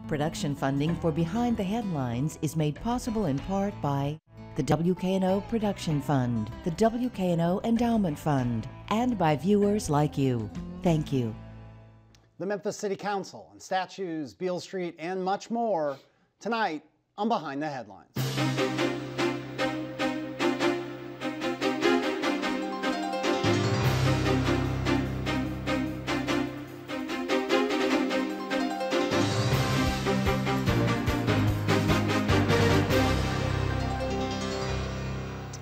Production funding for Behind the Headlines is made possible in part by the WKNO Production Fund, the WKNO Endowment Fund, and by viewers like you. Thank you. The Memphis City Council and statues, Beale Street, and much more tonight on Behind the Headlines.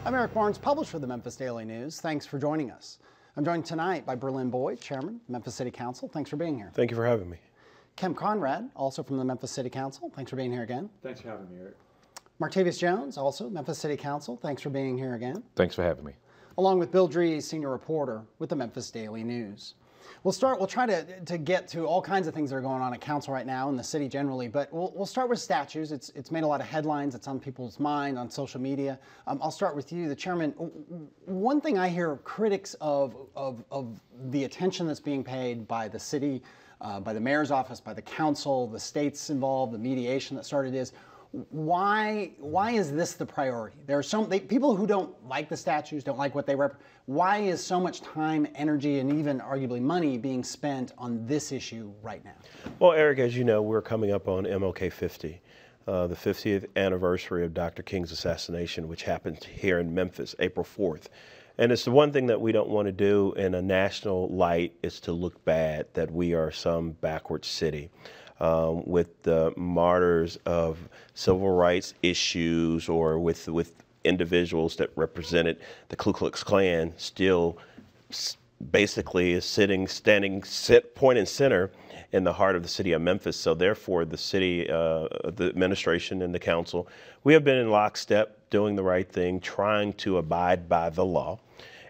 I'm Eric Barnes, publisher of the Memphis Daily News. Thanks for joining us. I'm joined tonight by Berlin Boyd, Chairman, Memphis City Council. Thanks for being here. Thank you for having me. Kemp Conrad, also from the Memphis City Council. Thanks for being here again. Thanks for having me, Eric. Martavius Jones, also Memphis City Council. Thanks for being here again. Thanks for having me. Along with Bill Dries, senior reporter with the Memphis Daily News. We'll try to get to all kinds of things that are going on at council right now in the city generally, but we'll start with statues. It's made a lot of headlines. It's on people's mind on social media. I'll start with you, the chairman. One thing I hear critics of the attention that's being paid by the city, by the mayor's office, by the council, the states involved, the mediation that started is, why is this the priority? There are people who don't like the statues, don't like what they represent. Why is so much time, energy, and even arguably money being spent on this issue right now? Well, Eric, as you know, we're coming up on MLK 50, the 50th anniversary of Dr. King's assassination, which happened here in Memphis, April 4th. And it's the one thing that we don't want to do in a national light is to look bad that we are some backward city. With the martyrs of civil rights issues or with individuals that represented the Ku Klux Klan still basically is point and center in the heart of the city of Memphis. So therefore the city, the administration and the council, we have been in lockstep doing the right thing, trying to abide by the law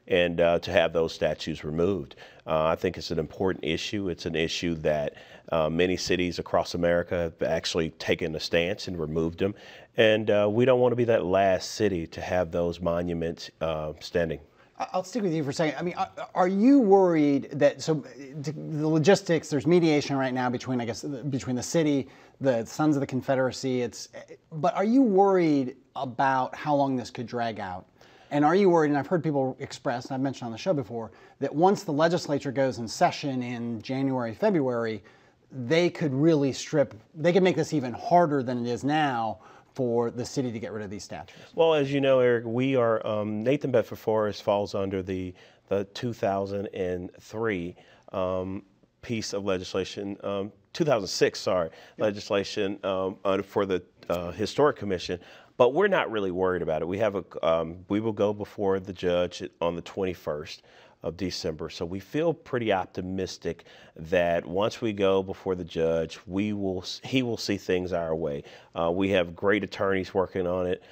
and to have those statues removed. I think it's an important issue. It's an issue that many cities across America have actually taken a stance and removed them. And we don't want to be that last city to have those monuments standing. I'll stick with you for a second. I mean, are you worried that, the logistics, there's mediation right now between the city, the Sons of the Confederacy, but are you worried about how long this could drag out? And are you worried, and I've heard people express, and I've mentioned on the show before, that once the legislature goes in session in January, February, they could really they could make this even harder than it is now for the city to get rid of these statues? Well, as you know, Eric, we are, Nathan Bedford Forrest falls under the 2003 piece of legislation, 2006, legislation for the Historic Commission. But we're not really worried about it. We will go before the judge on the 21st of December. So we feel pretty optimistic that once we go before the judge, he will see things our way. We have great attorneys working on it.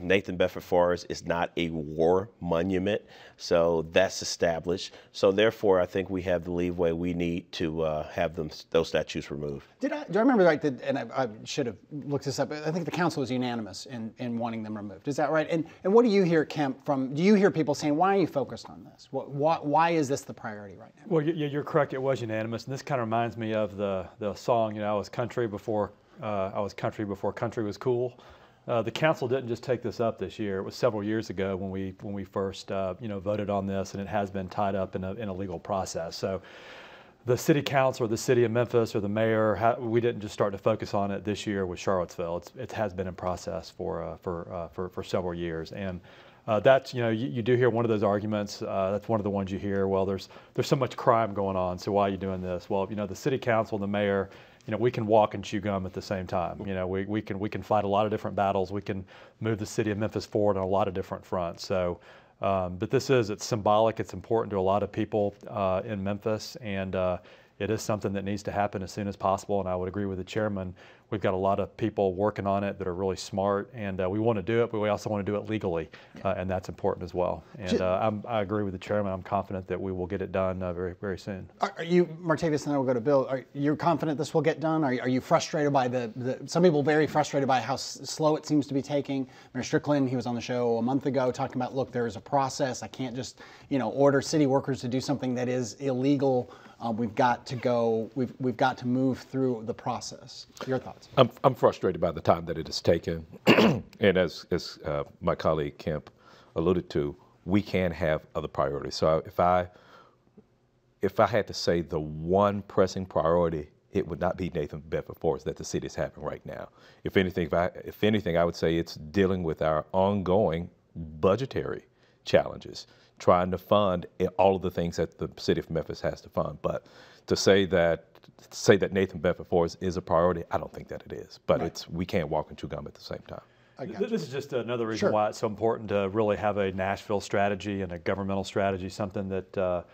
Nathan Bedford Forrest is not a war monument, so that's established. So therefore, I think we have the leeway we need to have those statues removed. Do I remember right? And I should have looked this up. I think the council was unanimous in wanting them removed. Is that right? And what do you hear, Kemp? Do you hear people saying, "Why are you focused on this? Why is this the priority right now?" Well, you're correct. It was unanimous, and this kind of reminds me of the song. I was country before country was cool. The council didn't just take this up this year. It was several years ago when we first voted on this, and it has been tied up in a legal process. So the city council or the city of Memphis or the mayor, we didn't just start to focus on it this year with Charlottesville. It has been in process for several years, and that's you do hear one of those arguments. That's one of the ones you hear. Well, there's so much crime going on, so why are you doing this? Well, the city council, the mayor, we can walk and chew gum at the same time. We can fight a lot of different battles. We can move the city of Memphis forward on a lot of different fronts. So, but it's symbolic. It's important to a lot of people in Memphis, and it is something that needs to happen as soon as possible. And I would agree with the chairman. We've got a lot of people working on it that are really smart, and we want to do it, but we also want to do it legally, and that's important as well. And I agree with the chairman. I'm confident that we will get it done very, very soon. Are you, Martavius, and then we'll go to Bill, are you confident this will get done? Are you frustrated by some people very frustrated by how slow it seems to be taking? Mayor Strickland, he was on the show a month ago talking about, look, there is a process. I can't just, order city workers to do something that is illegal we've got to go. We've got to move through the process. Your thoughts? I'm frustrated by the time that it has taken, and as my colleague Kemp alluded to, we can have other priorities. So if I had to say the one pressing priority, it would not be Nathan Bedford Forrest that the city is having right now. If anything, I would say it's dealing with our ongoing budgetary challenges, trying to fund all of the things that the city of Memphis has to fund. But to say that Nathan Bedford Forrest is a priority, I don't think that it is. But we can't walk and chew gum at the same time. This is just another reason why it's so important to really have a Nashville strategy and a governmental strategy, something that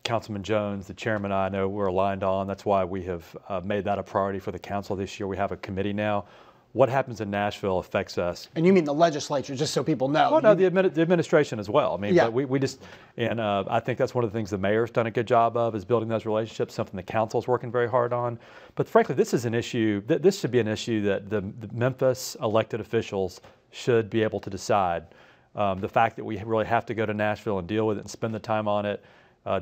Councilman Jones, the chairman, I know we're aligned on. That's why we have made that a priority for the council this year. We have a committee now. What happens in Nashville affects us. And you mean the legislature, just so people know? Well, no, the administration as well. I mean, but we just, and I think that's one of the things the mayor's done a good job of, is building those relationships, something the council's working very hard on. But frankly, this is an issue, this should be an issue that the Memphis elected officials should be able to decide. The fact that we really have to go to Nashville and deal with it and spend the time on it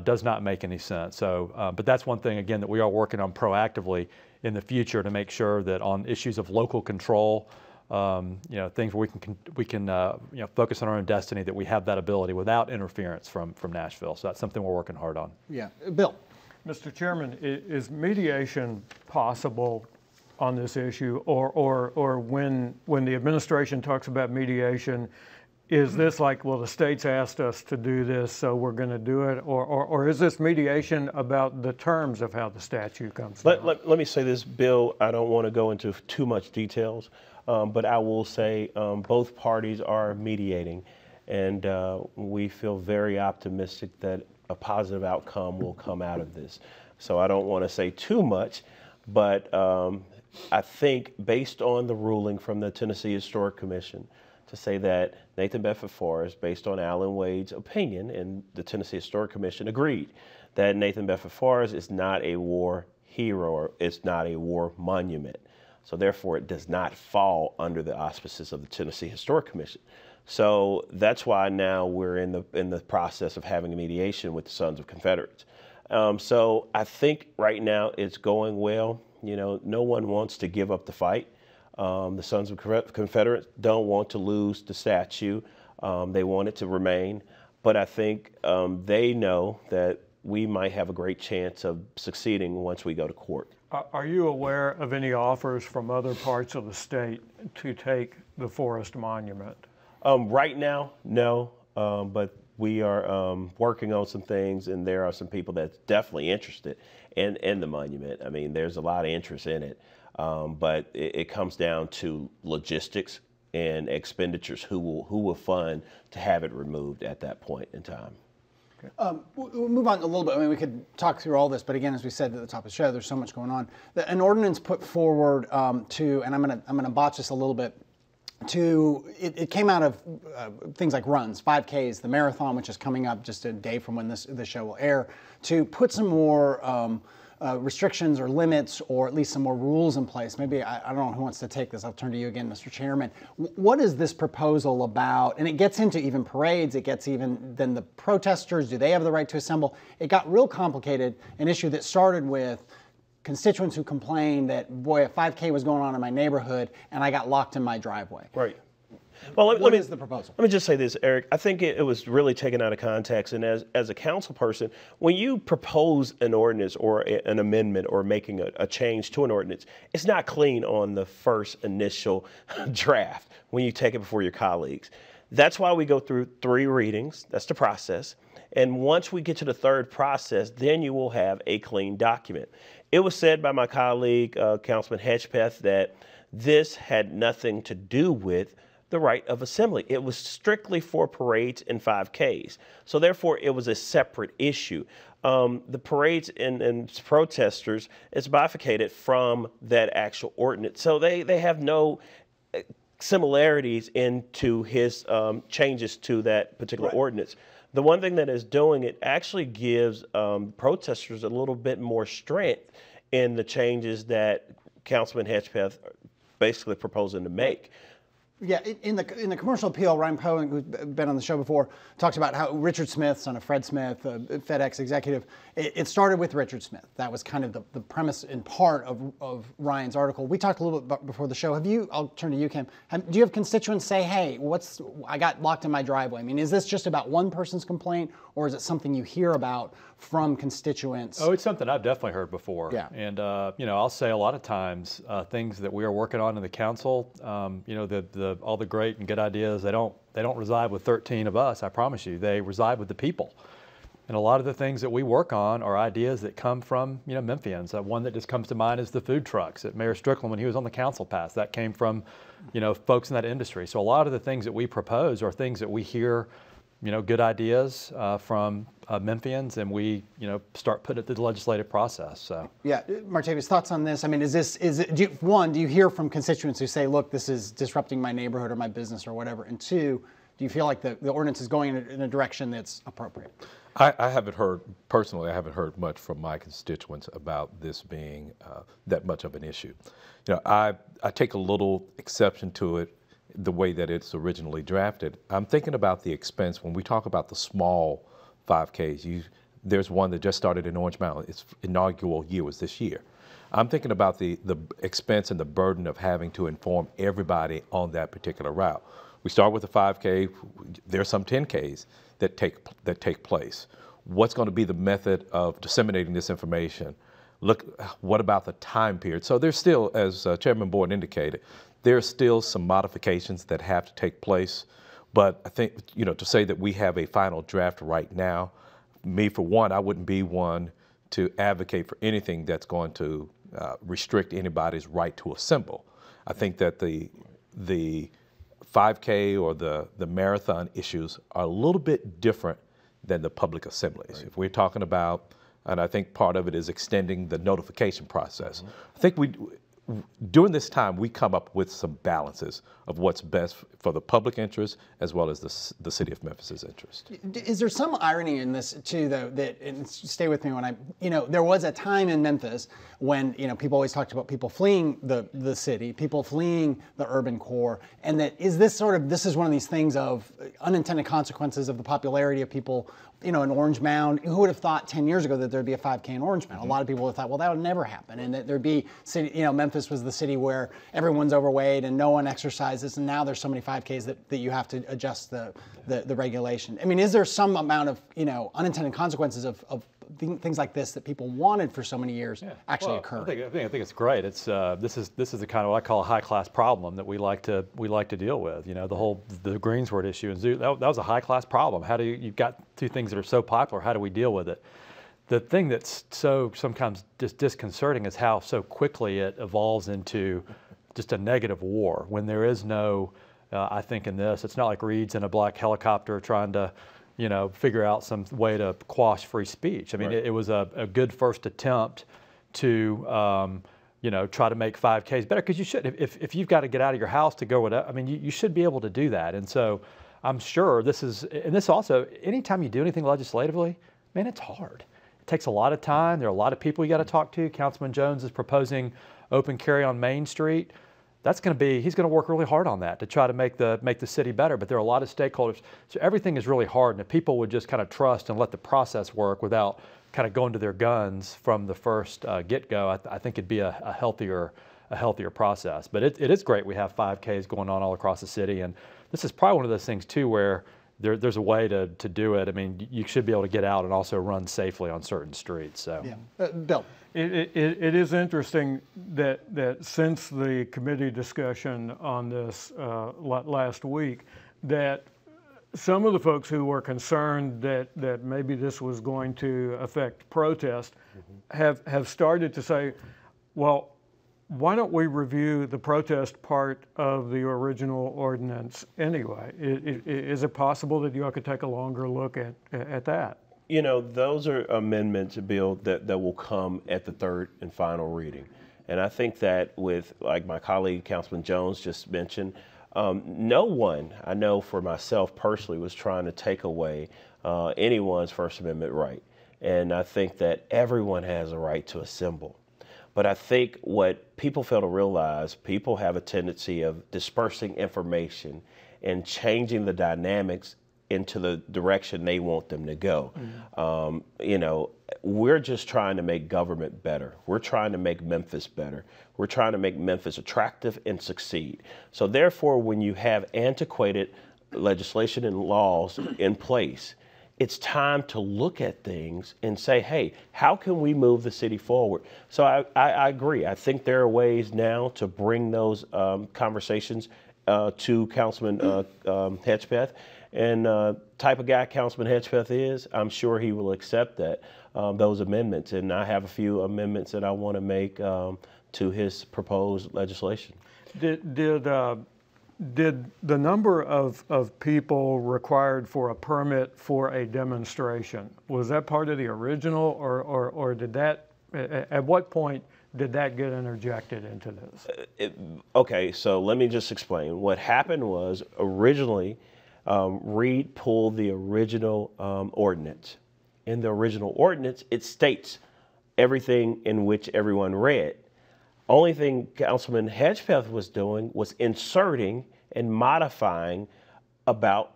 does not make any sense. So, but that's one thing, again, that we are working on proactively in the future to make sure that on issues of local control, things where we can focus on our own destiny, that we have that ability without interference from Nashville. So that's something we're working hard on. Yeah, Bill. Mr. Chairman, is mediation possible on this issue, or when the administration talks about mediation, is this like, well, the state's asked us to do this, so we're going to do it, or is this mediation about the terms of how the statute comes down? Let me say this, Bill. I don't want to go into too much details, but I will say both parties are mediating, and we feel very optimistic that a positive outcome will come out of this. So I don't want to say too much, but I think based on the ruling from the Tennessee Historic Commission, to say that Nathan Bedford Forrest, based on Alan Wade's opinion, and the Tennessee Historic Commission agreed that Nathan Bedford Forrest is not a war hero, or it's not a war monument. So therefore, it does not fall under the auspices of the Tennessee Historic Commission. So that's why now we're in the process of having a mediation with the Sons of Confederates. So I think right now it's going well. You know, no one wants to give up the fight. The Sons of Confederates don't want to lose the statue. They want it to remain. But I think they know that we might have a great chance of succeeding once we go to court. Are you aware of any offers from other parts of the state to take the Forrest Monument? Right now, no. But we are working on some things, and there are some people that's definitely interested in the monument. I mean, there's a lot of interest in it. But it comes down to logistics and expenditures, who will fund to have it removed at that point in time. We'll move on a little bit. I mean, we could talk through all this, but again, as we said at the top of the show, there's so much going on. An ordinance put forward and I'm gonna botch this a little bit. It came out of things like runs, 5Ks, the marathon, which is coming up just a day from when this show will air, to put some more restrictions or limits, or at least some more rules in place. Maybe, I don't know who wants to take this. I'll turn to you again, Mr. Chairman. What is this proposal about? And it gets into even parades, it gets even, then the protesters, do they have the right to assemble? It got real complicated, an issue that started with constituents who complained that, boy, a 5K was going on in my neighborhood and I got locked in my driveway. Right. Well, what is the proposal? Let me just say this, Eric. I think it was really taken out of context. And as a council person, when you propose an ordinance or an amendment or making a change to an ordinance, it's not clean on the first initial draft when you take it before your colleagues. That's why we go through 3 readings. That's the process. And once we get to the 3rd process, then you will have a clean document. It was said by my colleague, Councilman Hedgepeth, that this had nothing to do with the right of assembly. It was strictly for parades and 5Ks. So therefore, it was a separate issue. The parades and protesters is bifurcated from that actual ordinance. So they have no similarities into his changes to that particular ordinance. The one thing that is doing it actually gives protesters a little bit more strength in the changes that Councilman Hedgepeth basically proposing to make. Yeah, in the commercial appeal, Ryan Poe, who's been on the show before, talks about how Richard Smith, son of Fred Smith, FedEx executive, it started with Richard Smith. That was kind of the premise in part of Ryan's article. We talked a little bit about before the show. I'll turn to you, Kim. Do you have constituents say, hey, I got locked in my driveway? I mean, is this just about one person's complaint, or is it something you hear about from constituents? Oh, it's something I've definitely heard before. Yeah. And, I'll say a lot of times things that we are working on in the council, all the great and good ideas, they don't reside with 13 of us, I promise you. They reside with the people. And a lot of the things that we work on are ideas that come from, Memphians. One that just comes to mind is the food trucks that Mayor Strickland, when he was on the council, passed. That came from, folks in that industry. So a lot of the things that we propose are things that we hear, good ideas from Memphians, and we, start putting it through the legislative process. So yeah, Martavius, thoughts on this? I mean, do you hear from constituents who say, look, this is disrupting my neighborhood or my business or whatever? And two, do you feel like the ordinance is going in a direction that's appropriate? I haven't heard much from my constituents about this being that much of an issue. I take a little exception to it, the way that it's originally drafted. I'm thinking about the expense when we talk about the small 5Ks. There's one that just started in Orange Mountain. Its inaugural year was this year. I'm thinking about the expense and the burden of having to inform everybody on that particular route. We start with the 5K. There are some 10Ks that take place. What's going to be the method of disseminating this information? Look, what about the time period? So there's still, as Chairman Boyd indicated, there's still some modifications that have to take place. But I think, to say that we have a final draft right now, me for one, I wouldn't be one to advocate for anything that's going to restrict anybody's right to assemble. I think that the 5K or the marathon issues are a little bit different than the public assemblies. Right. If we're talking about, and I think part of it is extending the notification process. I think during this time, we come up with some balances of what's best for the public interest as well as the city of Memphis's interest. Is there some irony in this too, though, and stay with me when there was a time in Memphis when, people always talked about people fleeing the city, people fleeing the urban core, and this is one of these things of unintended consequences of the popularity of people, in Orange Mound. Who would have thought 10 years ago that there'd be a 5K in Orange Mound? A lot of people would have thought, well, that would never happen, and that there'd be Memphis was the city where everyone's overweight and no one exercises, and now there's so many 5Ks that you have to adjust the regulation. I mean, is there some amount of unintended consequences of things like this that people wanted for so many years actually occur? I think it's great. It's this is the kind of what I call a high class problem that we like to deal with. The Greensward issue and Zoo, that was a high class problem. How do you've got two things that are so popular? How do we deal with it? The thing that's so sometimes just disconcerting is how so quickly it evolves into just a negative war when there is no. I think in this, it's not like Reed's in a black helicopter trying to, figure out some way to quash free speech. I mean, right. it was a good first attempt to, try to make 5Ks better, because you should. If you've got to get out of your house to go whatever, I mean, you should be able to do that. And so I'm sure this also, anytime you do anything legislatively, man, it's hard. It takes a lot of time. There are a lot of people you got to talk to. Councilman Jones is proposing open carry on Main Street. He's going to work really hard on that to try to make the city better. But there are a lot of stakeholders. So everything is really hard. And if people would just kind of trust and let the process work without kind of going to their guns from the first get-go, I think it'd be a healthier process. But it is great we have 5Ks going on all across the city. And this is probably one of those things, too, where there's a way to do it. I mean, you should be able to get out and also run safely on certain streets. So, yeah. Bill. It is interesting that since the committee discussion on this last week, that some of the folks who were concerned that maybe this was going to affect protest have started to say, well, why don't we review the protest part of the original ordinance anyway? Is it possible that you could take a longer look at that? Those are amendments, Bill, that will come at the third and final reading. And I think that with, like my colleague, Councilman Jones just mentioned, no one, I know for myself personally, was trying to take away anyone's First Amendment right. And I think that everyone has a right to assemble. But I think what people fail to realize, people have a tendency of dispersing information and changing the dynamics into the direction they want them to go. You know, we're just trying to make government better. We're trying to make Memphis better. We're trying to make Memphis attractive and succeed. So therefore, when you have antiquated legislation and laws in place, it's time to look at things and say, hey, how can we move the city forward? So I agree. I think there are ways now to bring those conversations to Councilman Hedgepeth. And type of guy Councilman Hedgepeth is, I'm sure he will accept that, those amendments. And I have a few amendments that I want to make to his proposed legislation. Did the number of people required for a permit for a demonstration, was that part of the original, or did that, at what point did that get interjected into this? Okay, so let me just explain. What happened was originally Reed pulled the original ordinance. In the original ordinance, it states everything in which everyone read. Only thing Councilman Hedgepeth was doing was inserting and modifying about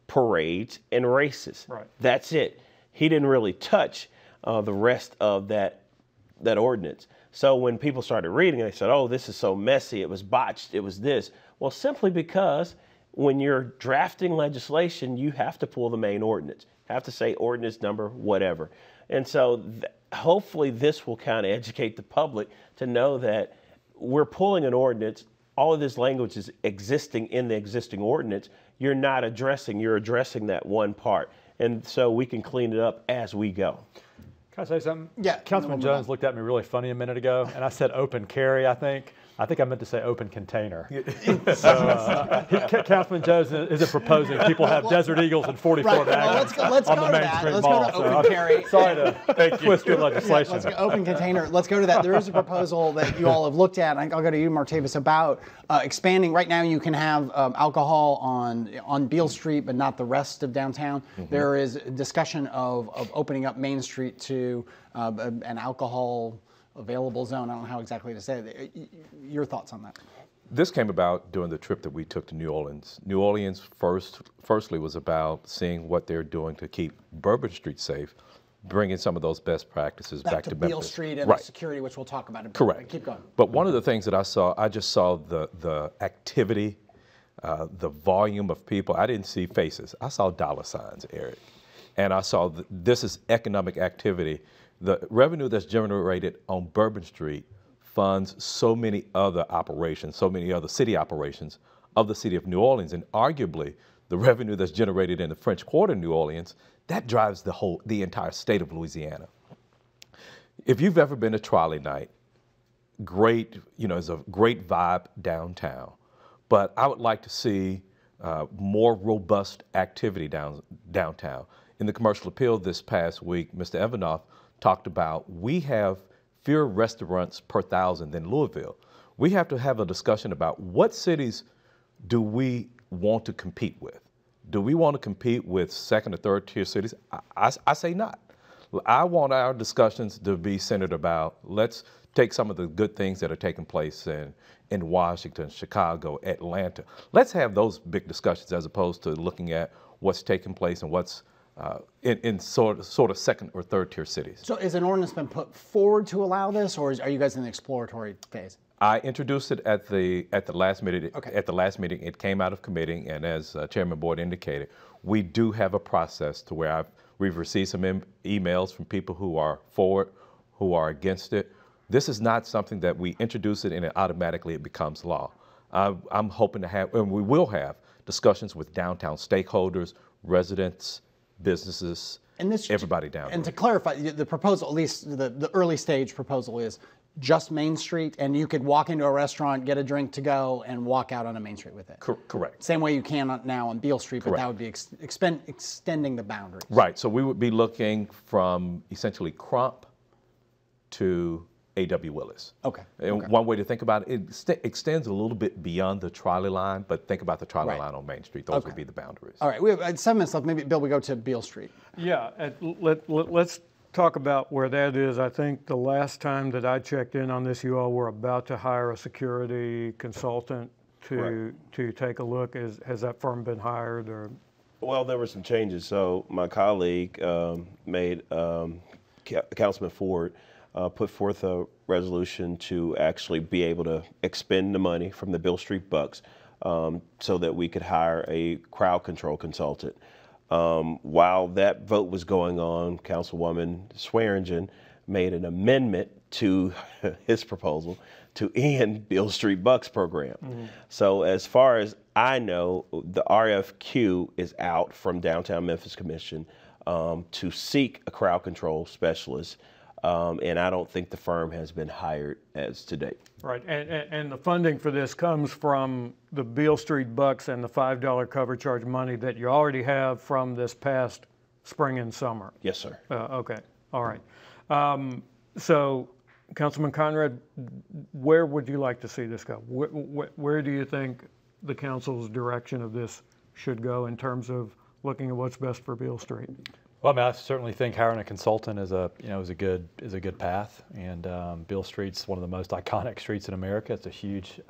parades and races. Right. That's it. He didn't really touch the rest of that ordinance. So when people started reading, they said, oh, this is so messy, it was botched, it was this. Well, simply because when you're drafting legislation, you have to pull the main ordinance. You have to say ordinance number, whatever. And so hopefully this will kind of educate the public to know that we're pulling an ordinance. All of this language is existing in the existing ordinance. You're not addressing, you're addressing that one part. And so we can clean it up as we go. Can I say something? Yeah. Councilman Jones looked at me really funny a minute ago, and I said open carry, I think. I think I meant to say open container. Councilman Jones isn't proposing people have Desert Eagles and 44 Right. bags Well, let's on go the to Main that. Street Let's Mall. go to open carry. Sorry to twist your legislation. Let's go open container. Let's go to that. There is a proposal that you all have looked at. I'll go to you, Martavis, about expanding. Right now, you can have alcohol on Beale Street, but not the rest of downtown. There is a discussion of opening up Main Street to an alcohol available zone. I don't know how exactly to say it. Your thoughts on that? This came about during the trip that we took to New Orleans. New Orleans firstly was about seeing what they're doing to keep Bourbon Street safe, bringing some of those best practices back to Beale Memphis. Street and the security, which we'll talk about. Correct. Keep going. But one of the things that I just saw the activity, the volume of people. I didn't see faces. I saw dollar signs, Eric. And I saw this is economic activity. The revenue that's generated on Bourbon Street funds so many other operations, so many other city operations of the city of New Orleans. And arguably, the revenue that's generated in the French Quarter, New Orleans, that drives the entire state of Louisiana. If you've ever been to Trolley Night, great, it's a great vibe downtown. But I would like to see more robust activity downtown. In the commercial appeal this past week, Mr. Evanoff talked about we have fewer restaurants per thousand than Louisville. We have to have a discussion about what cities do we want to compete with? Do we want to compete with second or third tier cities? I say not. I want our discussions to be centered about let's take some of the good things that are taking place in Washington, Chicago, Atlanta. Let's have those big discussions as opposed to looking at what's taking place and what's in sort of second or third tier cities. So has an ordinance been put forward to allow this, or are you guys in the exploratory phase? I introduced it at the last meeting. Okay. At the last meeting, it came out of committee, and as Chairman Boyd indicated, we do have a process to where we've received some emails from people who are for it, who are against it. This is not something that we introduce it and automatically it becomes law. I'm hoping to have, and we will have, discussions with downtown stakeholders, residents, businesses, and everybody down there. And to clarify, the proposal, at least the early stage proposal, is just Main Street, and you could walk into a restaurant, get a drink to go, and walk out on a Main Street with it. Correct. Same way you can now on Beale Street, Correct. but that would be extending the boundaries. Right. So we would be looking from essentially Crump to A.W. Willis. Okay. And one way to think about it, it extends a little bit beyond the trolley line, but think about the trolley line on Main Street. Those would be the boundaries. All right. We have 7 minutes left. Maybe, Bill, we go to Beale Street. Yeah, let's talk about where that is. I think the last time that I checked in on this, you all were about to hire a security consultant to take a look. Has that firm been hired? Or? Well, there were some changes. So my colleague Councilman Ford put forth a resolution to actually be able to expend the money from the Beale Street Bucks so that we could hire a crowd control consultant. While that vote was going on, Councilwoman Swearingen made an amendment to his proposal to end Beale Street Bucks program. Mm-hmm. So as far as I know, the RFQ is out from Downtown Memphis Commission to seek a crowd control specialist. And I don't think the firm has been hired as to date. Right, and the funding for this comes from the Beale Street Bucks and the $5 cover charge money that you already have from this past spring and summer. Yes, sir. Okay, all right. So, Councilman Conrad, where would you like to see this go? Where do you think the council's direction of this should go in terms of looking at what's best for Beale Street? Well, I mean, I certainly think hiring a consultant is a good path, and Beale Street's one of the most iconic streets in America. It's a huge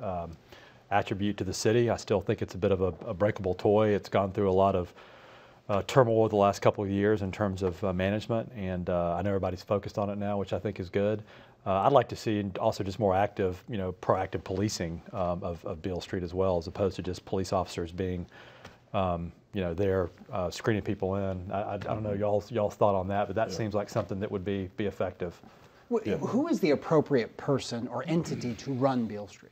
attribute to the city. I still think it's a bit of a breakable toy. It's gone through a lot of turmoil the last couple of years in terms of management, and I know everybody's focused on it now, which I think is good. I'd like to see also just more active, proactive policing of Beale Street as well, as opposed to just police officers being they're screening people in. I don't know y'all's thought on that, but that seems like something that would be effective. Who is the appropriate person or entity to run Beale Street?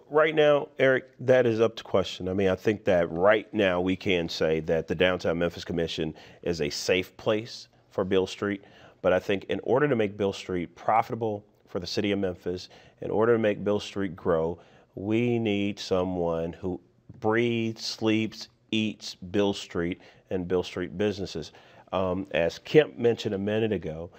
Right now, Eric, that is up to question. I mean, I think that right now we can say that the Downtown Memphis Commission is a safe place for Beale Street. But I think in order to make Beale Street profitable for the city of Memphis, in order to make Beale Street grow, we need someone who breathes, sleeps, eats Beale Street and Beale Street businesses. As Kemp mentioned a minute ago,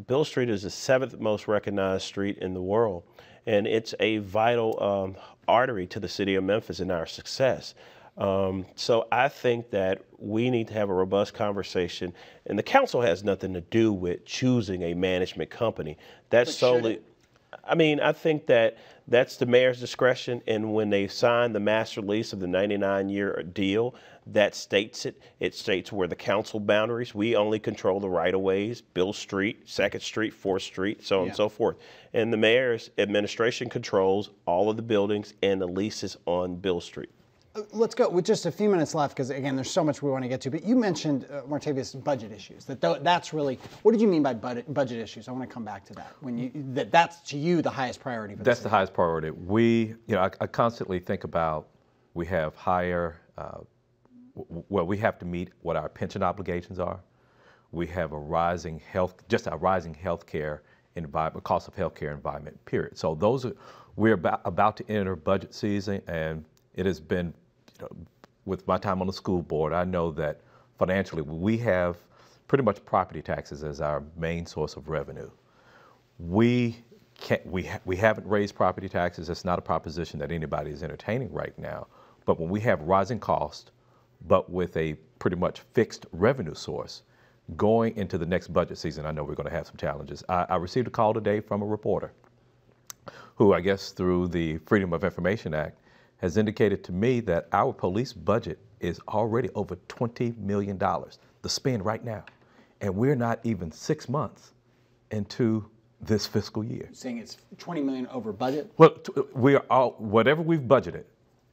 Beale Street is the 7th most recognized street in the world, and it's a vital artery to the city of Memphis and our success. So I think that we need to have a robust conversation, and the council has nothing to do with choosing a management company. That's solely, I mean, I think that that's the mayor's discretion, and when they sign the master lease of the 99-year deal, that states it. It states where the council boundaries. We only control the right-of-ways, Beale Street, 2nd Street, 4th Street, so on and so forth. And the mayor's administration controls all of the buildings and the leases on Beale Street. Let's go with just a few minutes left, because again, there's so much we want to get to. But you mentioned, Martavius, budget issues. That's really, what did you mean by budget issues? I want to come back to that. That's to you the highest priority for That's the highest priority. I constantly think about, we have higher, we have to meet what our pension obligations are. We have a rising healthcare environment, cost of healthcare environment, period. So we're about to enter budget season, and it has been, with my time on the school board, I know that financially we have pretty much property taxes as our main source of revenue. We haven't raised property taxes. It's not a proposition that anybody is entertaining right now. But when we have rising costs, but with a pretty much fixed revenue source, going into the next budget season, I know we're going to have some challenges. I received a call today from a reporter who, I guess through the Freedom of Information Act, has indicated to me that our police budget is already over $20 million, the spend right now. And we're not even 6 months into this fiscal year. You're saying it's $20 million over budget? Well, we are all, whatever we've budgeted,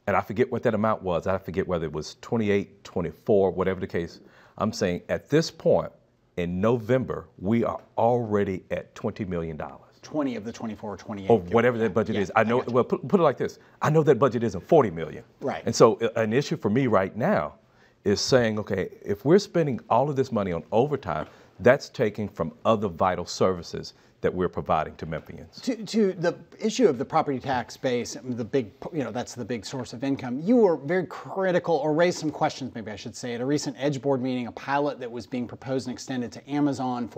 and I forget what that amount was. I forget whether it was 28, 24, whatever the case. I'm saying at this point in November, we are already at $20 million. 20 of the 24 or 28. Or whatever that budget is. I know, well, put it like this. I know that budget isn't 40 million. Right. And so an issue for me right now is saying, okay, if we're spending all of this money on overtime, that's taking from other vital services that we're providing to Memphians. To the issue of the property tax base, the big, that's the big source of income. You were very critical, or raised some questions, maybe I should say, at a recent Edge Board meeting, a pilot that was being proposed and extended to Amazon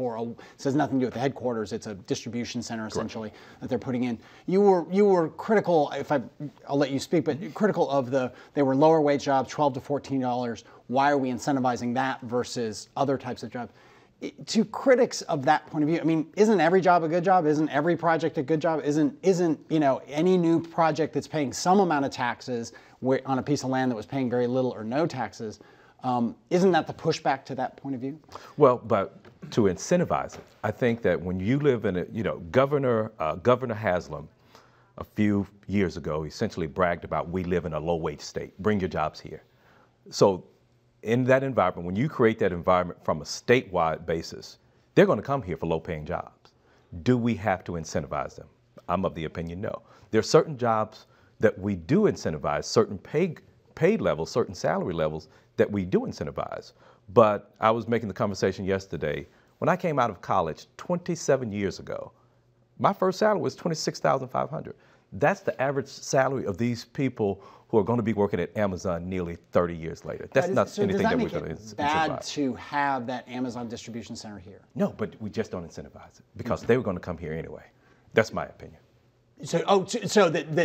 this has nothing to do with the headquarters. It's a distribution center essentially that they're putting in. You were critical, I'll let you speak, but critical of they were lower wage jobs, $12 to $14. Why are we incentivizing that versus other types of jobs? To critics of that point of view, I mean, isn't every job a good job? Isn't every project a good job? Isn't any new project that's paying some amount of taxes on a piece of land that was paying very little or no taxes, isn't that the pushback to that point of view? Well, but to incentivize it, I think that when you live in Governor Haslam, a few years ago, essentially bragged about, we live in a low-wage state. Bring your jobs here. So in that environment, when you create that environment from a statewide basis, they're going to come here for low-paying jobs. Do we have to incentivize them? I'm of the opinion no. There are certain jobs that we do incentivize, certain pay levels, certain salary levels that we do incentivize. But I was making the conversation yesterday. When I came out of college 27 years ago, my first salary was $26,500. That's the average salary of these people who are going to be working at Amazon nearly 30 years later. That's not anything that we're going to incentivize. Does that make it bad to have that Amazon distribution center here? No, but we just don't incentivize it because they were going to come here anyway. That's my opinion. So that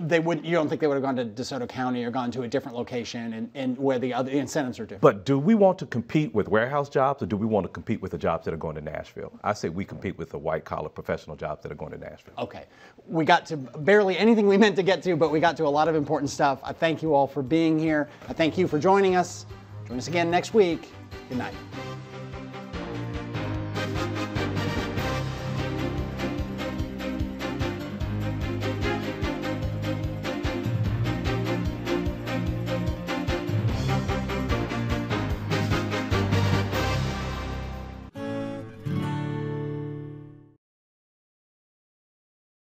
they would, you don't think they would have gone to DeSoto County or gone to a different location and where the other incentives are different? But do we want to compete with warehouse jobs or do we want to compete with the jobs that are going to Nashville? I say we compete with the white-collar professional jobs that are going to Nashville. Okay. We got to barely anything we meant to get to, but we got to a lot of important stuff. I thank you all for being here. I thank you for joining us. Join us again next week. Good night.